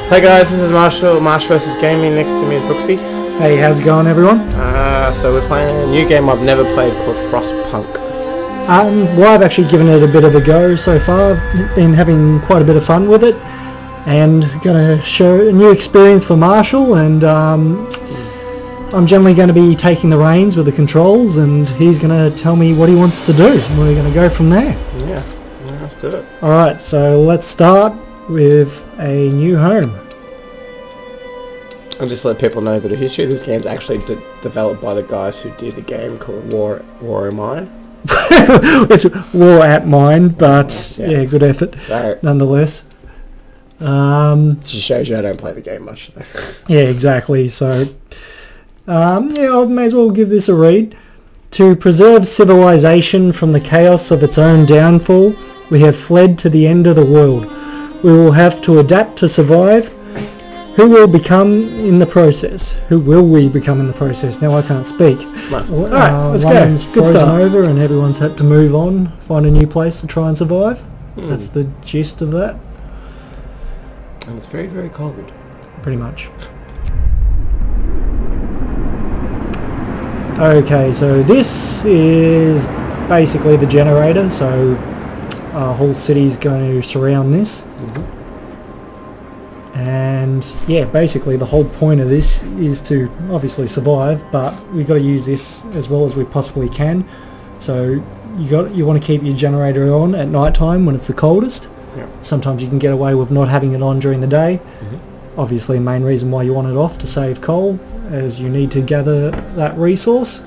Hey guys, this is Marshall, Marsh vs Gaming. Next to me is Brooksy. Hey, how's it going, everyone? So we're playing a new game I've never played called FrostPunk. Well, I've actually given it a bit of a go so far. Been having quite a bit of fun with it, and going to show a new experience for Marshall. And I'm generally going to be taking the reins with the controls, and he's going to tell me what he wants to do. We're going to go from there. Yeah, let's do it. All right, so let's start with a new home. I'll just let people know that the history of this game is actually developed by the guys who did the game called War in Mine. It's War at Mine, but yeah, good effort nonetheless. Just shows you I don't play the game much though. Yeah, exactly. So yeah, I may as well give this a read. To preserve civilization from the chaos of its own downfall, we have fled to the end of the world. We will have to adapt to survive. Who will become in the process? Who will we become in the process? Now I can't speak. Nice. Alright, let's go. Good Frozen start. over and everyone's had to move on, find a new place to try and survive. That's the gist of that. And it's very, very cold. Pretty much. Okay, so this is basically the generator, so our whole city's going to surround this. And yeah, basically the whole point of this is to obviously survive, but we've got to use this as well as we possibly can. So you want to keep your generator on at night time when it's the coldest. Yeah. Sometimes you can get away with not having it on during the day. Obviously, the main reason why you want it off to save coal, as you need to gather that resource.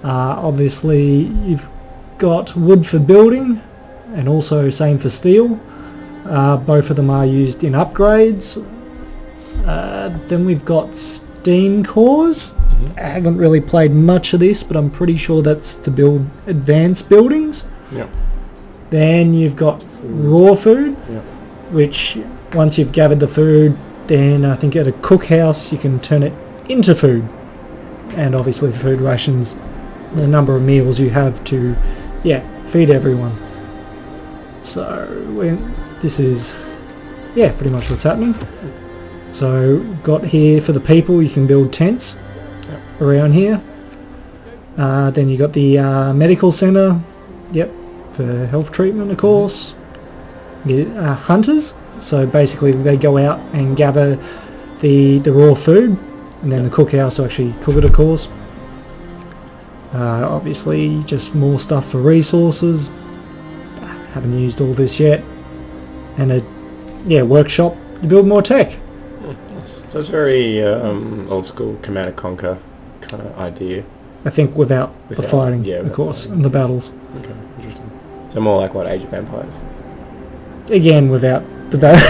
Obviously, you've got wood for building, and also same for steel. Both of them are used in upgrades. Then we've got steam cores. I haven't really played much of this, but I'm pretty sure that's to build advanced buildings. Then you've got raw food, which once you've gathered the food, then I think at a cookhouse you can turn it into food. And obviously food rations, the number of meals you have to feed everyone. So this is pretty much what's happening. So we've got here for the people, you can build tents around here. Then you got the medical center, for health treatment, of course. Hunters, so basically they go out and gather the raw food, and then the cookhouse will actually cook it, of course. Obviously just more stuff for resources. Haven't used all this yet. And a workshop to build more tech. So it's very old school Command & Conquer kind of idea. I think without the fighting, of course, and the battles. Okay, interesting. So more like what, Age of Empires? Again, without the battle.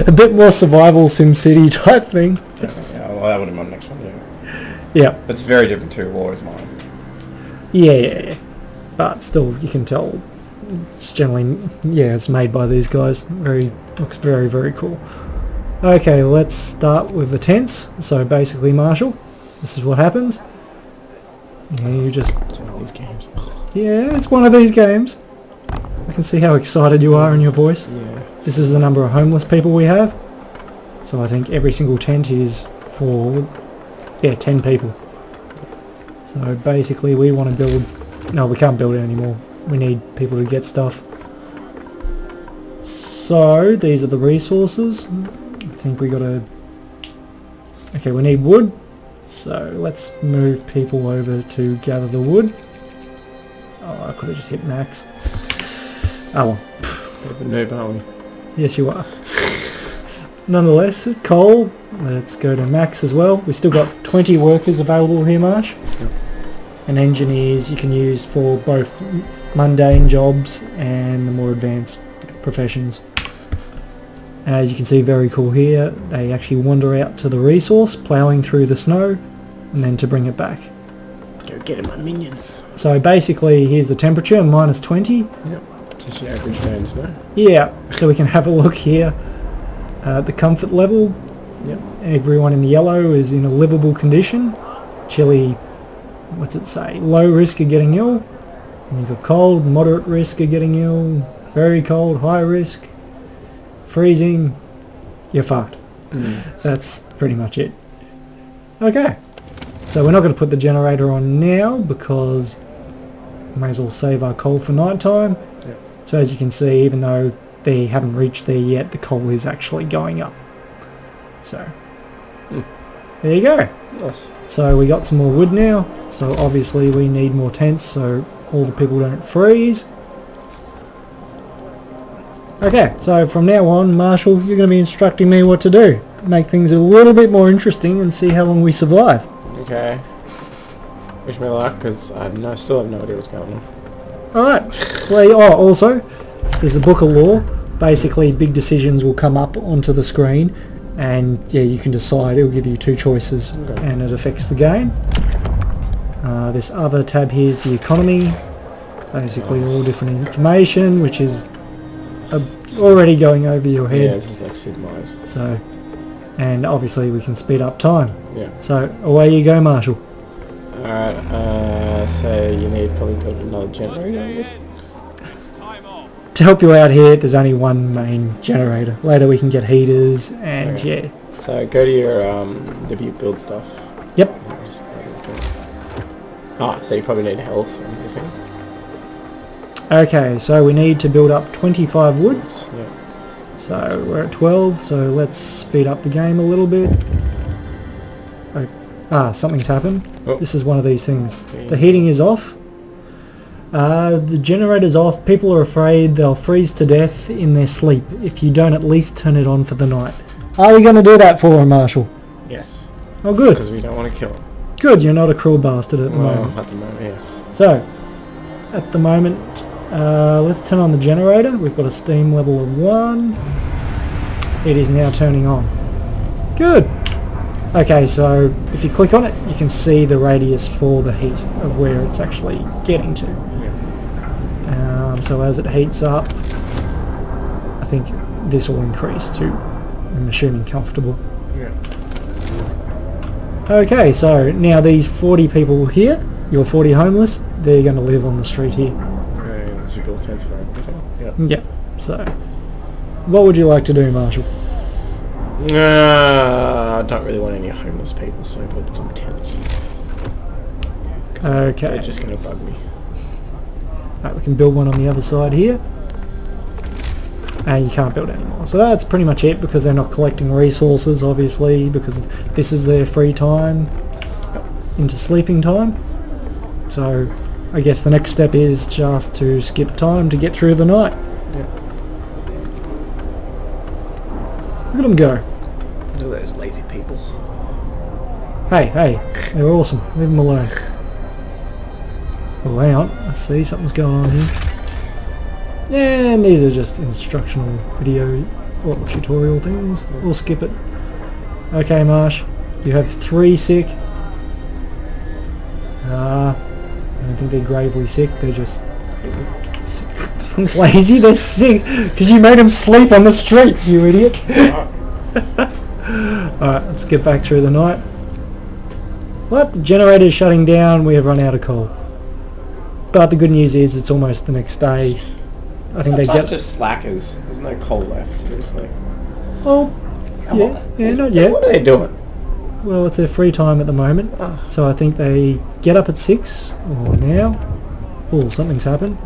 A bit more survival SimCity type thing. Yeah, well that would be my next one, Yeah. But it's very different to War is Mine. Yeah. But still, you can tell it's generally, it's made by these guys. Looks very, very cool. Okay, let's start with the tents. So basically, Marshall, this is what happens. You just... It's one of these games. Yeah, it's one of these games. I can see how excited you are in your voice. Yeah. This is the number of homeless people we have. So I think every single tent is for, 10 people. So basically we want to build... No, we can't build it anymore. We need people to get stuff. So these are the resources. I think we gotta... Okay, we need wood. So let's move people over to gather the wood. Oh, I could have just hit max. Oh well. Bit of a noob, aren't we? Yes, you are. Nonetheless, coal. Let's go to max as well. We've still got 20 workers available here, Marsh. And engineers you can use for both mundane jobs and the more advanced professions. As you can see, very cool here. They actually wander out to the resource, ploughing through the snow, and then to bring it back. Go get him, my minions. So basically, here's the temperature, minus 20. Just your average day in snow. Yeah, so we can have a look here. The comfort level. Everyone in the yellow is in a livable condition. Chilly, what's it say? Low risk of getting ill. And you've got cold, moderate risk of getting ill, very cold, high risk, freezing, you're fucked. That's pretty much it. Okay, so we're not going to put the generator on now because we may as well save our coal for night time. Yep. So as you can see, even though they haven't reached there yet, the coal is actually going up. So there you go. Nice. So we got some more wood now, so obviously we need more tents so all the people don't freeze. Okay, so from now on, Marshall, you're going to be instructing me what to do. Make things a little bit more interesting and see how long we survive. Okay. Wish me luck, because I still have no idea what's going on. Alright, well, also, there's a book of law. Basically, big decisions will come up onto the screen, and yeah, you can decide. It'll give you two choices, and it affects the game. This other tab here is the economy. Basically, all different information, which is already going over your head. Yeah, this is like Sid Meier's. So, and obviously we can speed up time. Yeah. So away you go, Marshall. Alright, so you need probably build another generator on this. To help you out here, there's only one main generator. Later we can get heaters and yeah. So go to your W build stuff. Yep. So you probably need health, I'm guessing. Okay, so we need to build up 25 wood. Yeah. So we're at 12, so let's speed up the game a little bit. Something's happened. Oh. This is one of these things. Okay. The heating is off. The generator's off. People are afraid they'll freeze to death in their sleep if you don't at least turn it on for the night. Are we going to do that for her, Marshall? Yes. Oh, good. Because we don't want to kill him. Good, you're not a cruel bastard at the moment. At the moment, yes. So, at the moment, let's turn on the generator. We've got a steam level of 1. It is now turning on. Good. Okay, so if you click on it, you can see the radius for the heat of where it's actually getting to. Yeah. So as it heats up, I think this will increase to, I'm assuming, comfortable. Yeah. Okay, so now these 40 people here, your 40 homeless, they're going to live on the street here. You build tents for everything. Yeah. Yeah, so what would you like to do, Marshall? I don't really want any homeless people, so I built some tents. Okay. They're just going to bug me. Right, we can build one on the other side here. And you can't build anymore. So that's pretty much it, because they're not collecting resources, obviously, because this is their free time into sleeping time. So I guess the next step is just to skip time to get through the night. Yeah. Look at them go. Look at those lazy people. Hey, they're awesome. Leave them alone. Oh, hang on. Let's see, something's going on here. And these are just instructional video or tutorial things. We'll skip it. Okay, Marsh. You have 3 sick. I don't think they're gravely sick. They're just lazy. They're sick because you made them sleep on the streets, you idiot. Alright, let's get back through the night. What? The generator's shutting down. We have run out of coal. But the good news is it's almost the next day. I think they get just slackers. There's no coal left. Seriously. Well, yeah, not yet. What are they doing? Well, it's their free time at the moment. So I think they get up at 6 or now. Oh, something's happened.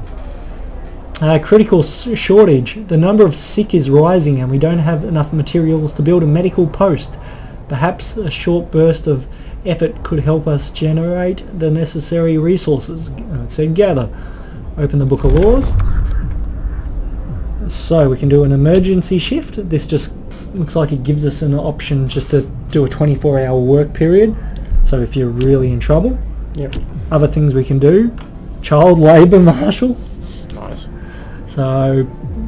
Critical shortage. The number of sick is rising and we don't have enough materials to build a medical post. Perhaps a short burst of effort could help us generate the necessary resources. It said gather. Open the Book of Laws. So we can do an emergency shift. This just looks like it gives us an option just to do a 24-hour work period. So if you're really in trouble. Yep. Other things we can do. Child labour, Marshall. Nice. So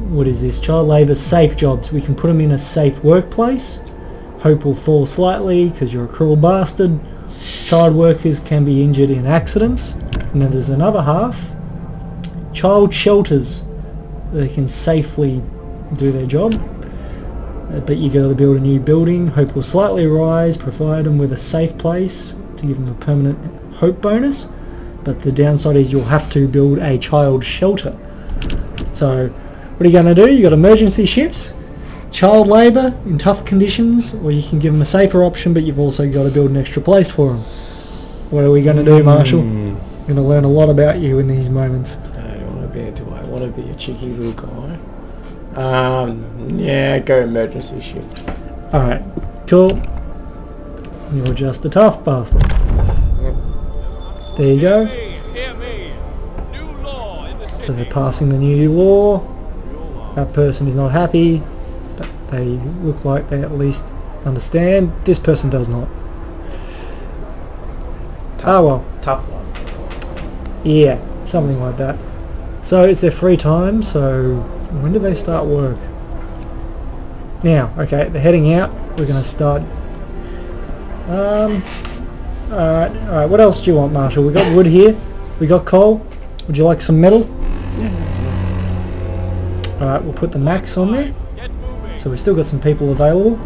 what is this? Child labour, safe jobs. We can put them in a safe workplace. Hope will fall slightly because you're a cruel bastard. Child workers can be injured in accidents. And then there's another half. Child shelters. They can safely do their job. But you got to build a new building. Hope will slightly rise. Provide them with a safe place to give them a permanent hope bonus. But the downside is you'll have to build a child shelter. So what are you going to do? You got emergency shifts. child labour in tough conditions, or you can give them a safer option, but you've also got to build an extra place for them. What are we going to do, Marshall? I'm going to learn a lot about you in these moments. Do I want to be a cheeky little guy? Yeah, go emergency shift. Alright, cool. You're just a tough bastard. Yep. There you go. So they're passing the new law. That person is not happy, but they look like they at least understand. This person does not. Tough, well. Tough one. Yeah, something like that. So it's their free time, so when do they start work? Now, okay, they're heading out. We're going to start... Alright, what else do you want, Marshall? We got wood here. We got coal. Would you like some metal? Yeah. Alright, we'll put the max on there. So we've still got some people available.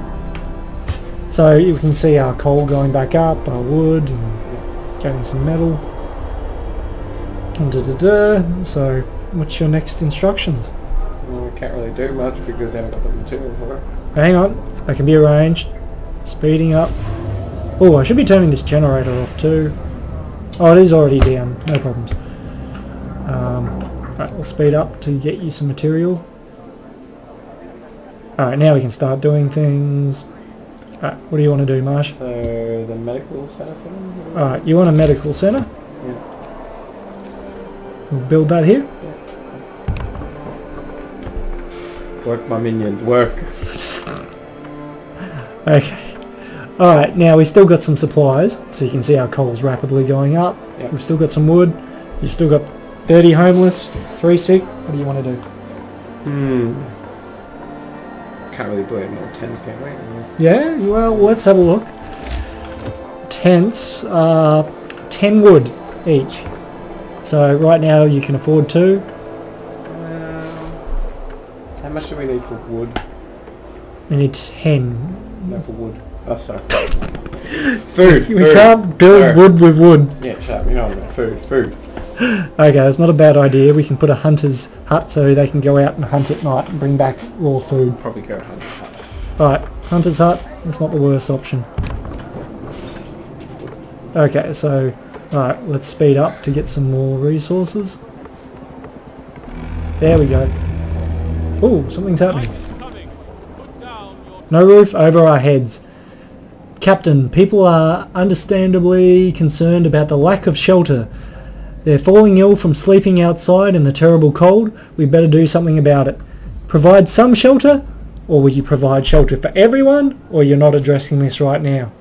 So you can see our coal going back up, our wood, and getting some metal. So, what's your next instructions? Well, I can't really do much because I haven't got the material for it. Hang on, they can be arranged. Speeding up. Oh, I should be turning this generator off too. Oh, it is already down, no problems. Alright, we'll speed up to get you some material. Alright, now we can start doing things. Alright, what do you want to do, Marsh? So, the medical centre thing? Alright, you want a medical centre? Yeah. We'll build that here. Work, my minions, work. Okay. Alright, now we've still got some supplies, so you can see our coal's rapidly going up. Yep. We've still got some wood. You've still got 30 homeless, 3 sick. What do you want to do? Can't really build any more tents, can we? Yeah, well, let's have a look. Tents are 10 wood each. So right now you can afford 2. How much do we need for wood? We need 10. No, for wood. Oh, sorry. Food. We can't build wood with wood. Yeah, shut up. You know I'm going to food. Okay, that's not a bad idea. We can put a hunter's hut so they can go out and hunt at night and bring back raw food. Probably go hunter's hut. Right, hunter's hut. That's not the worst option. Okay, so alright, let's speed up to get some more resources. There we go. Oh, something's happening. No roof over our heads. Captain, people are understandably concerned about the lack of shelter. They're falling ill from sleeping outside in the terrible cold. We better do something about it. Provide some shelter? Or will you provide shelter for everyone? Or you're not addressing this right now?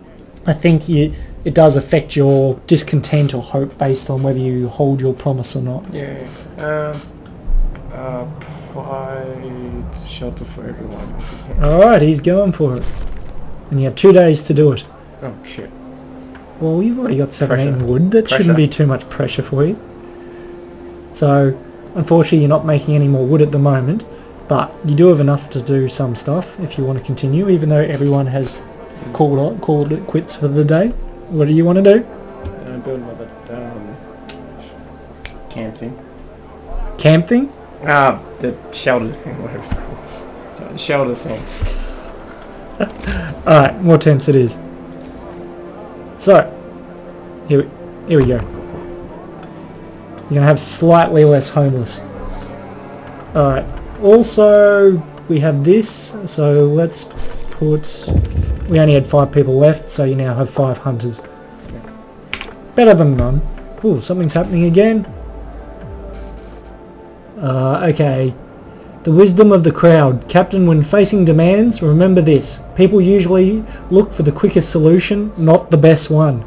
I think it does affect your discontent or hope based on whether you hold your promise or not. Yeah. Provide shelter for everyone. Alright, he's going for it. And you have 2 days to do it. Oh, shit. Well, you've already got 17 Pressure. wood. That shouldn't be too much pressure for you. So, unfortunately, you're not making any more wood at the moment. But you do have enough to do some stuff if you want to continue, even though everyone has called it quits for the day. What do you want to do? Build another camp thing. Camp thing? The shelter thing, whatever it's called. So, the shelter thing. Alright, more tents it is. So, here we go. You're going to have slightly less homeless. Alright, also we have this, so let's put... We only had 5 people left, so you now have 5 hunters. Better than none. Ooh, something's happening again. Okay. The wisdom of the crowd. Captain, when facing demands, remember this. People usually look for the quickest solution, not the best one.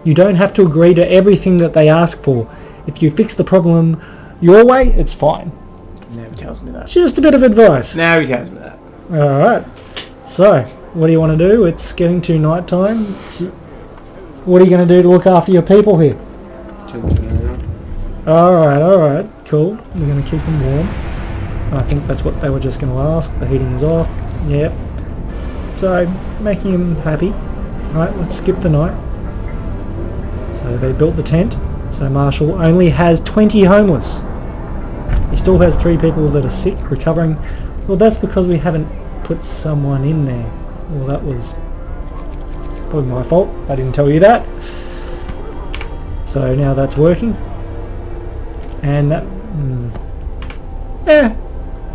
You don't have to agree to everything that they ask for. If you fix the problem your way, it's fine. Now he tells me that. Just a bit of advice. Now he tells me that. Alright. So, what do you want to do? It's getting to night time. What are you going to do to look after your people here? Alright, cool. We're going to keep them warm. I think that's what they were just going to ask. The heating is off. Yep. So, making them happy. Right, let's skip the night. So they built the tent. So Marshall only has 20 homeless. He still has 3 people that are sick, recovering. Well, that's because we haven't put someone in there. Well, that was probably my fault. I didn't tell you that. So now that's working. And that...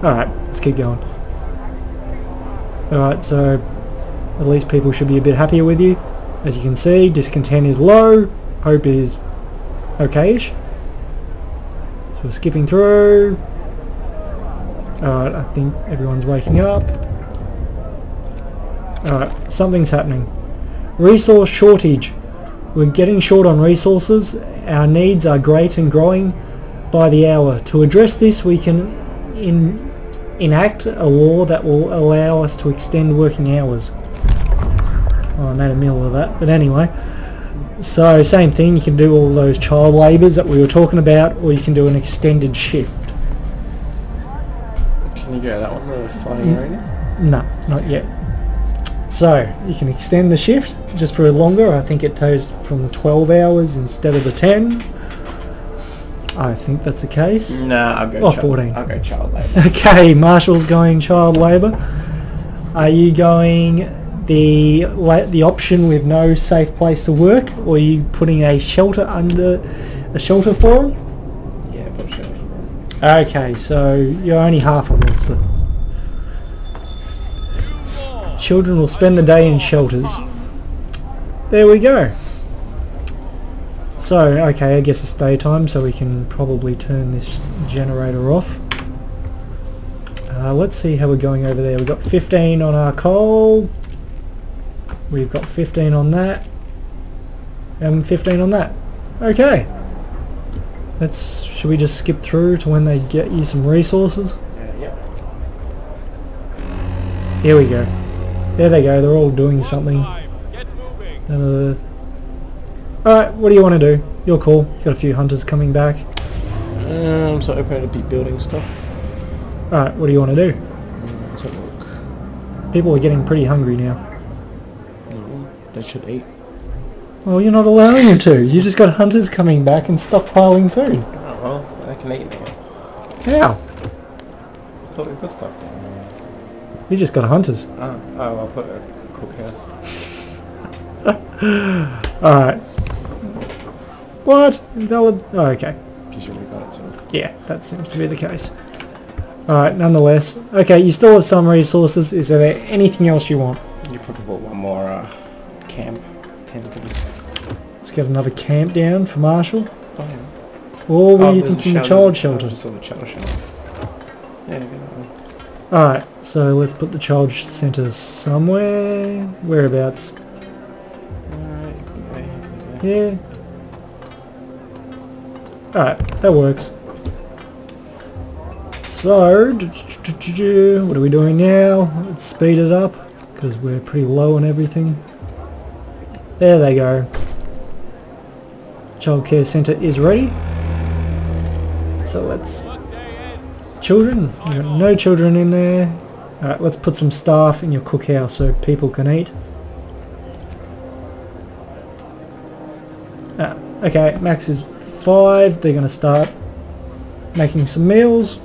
Alright, let's keep going. Alright, so at least people should be a bit happier with you. As you can see, discontent is low, hope is okay-ish. So we're skipping through. Alright, I think everyone's waking up. Alright, something's happening. Resource shortage. We're getting short on resources. Our needs are great and growing by the hour. To address this, we can enact a law that will allow us to extend working hours. Oh, I made a meal of that, but anyway. So same thing, you can do all those child labours that we were talking about, or you can do an extended shift. Can you go that one, the fighting arena? No, not yet. So you can extend the shift just for longer. I think it goes from 12 hours instead of the 10. I think that's the case. Nah, I'll go 14. I'll go child labour. Okay, Marshall's going child labour. Are you going the option with no safe place to work, or are you putting a shelter under a shelter for him? Yeah, put a shelter for him. Okay, so you're only half a monster. Children will spend the day in shelters. There we go. So, okay, I guess it's daytime, so we can probably turn this generator off. Let's see how we're going over there. We've got 15 on our coal. We've got 15 on that. And 15 on that. Okay. Should we just skip through to when they get you some resources? Yep. Here we go. There they go, they're all doing something. Alright, what do you want to do? You're cool. You've got a few hunters coming back. I'm so open to be building stuff. Alright, what do you want to do? Let's have a look. People are getting pretty hungry now. They should eat. Well, you're not allowing them to. You just got hunters coming back and stockpiling food. Oh well, they can eat now. How? I thought we put stuff down. You just got hunters. Oh, I'll put a cookhouse. Alright. What? Invalid? Oh, okay. Because you already got it, so... Yeah, that seems to be the case. Alright, nonetheless. Okay, you still have some resources. Is there anything else you want? You probably bought one more camp. Let's get another camp down for Marshall. Oh, yeah. Or were you thinking the child shelter? I just saw the child shelter. Yeah, get that one. Alright, so let's put the child centre somewhere. Whereabouts? Alright, Yeah. Alright, that works. So, what are we doing now? Let's speed it up, because we're pretty low on everything. There they go. Childcare centre is ready. So let's... Children? You've got no children in there. Alright, let's put some staff in your cookhouse so people can eat. Okay, max is 5. They're going to start making some meals.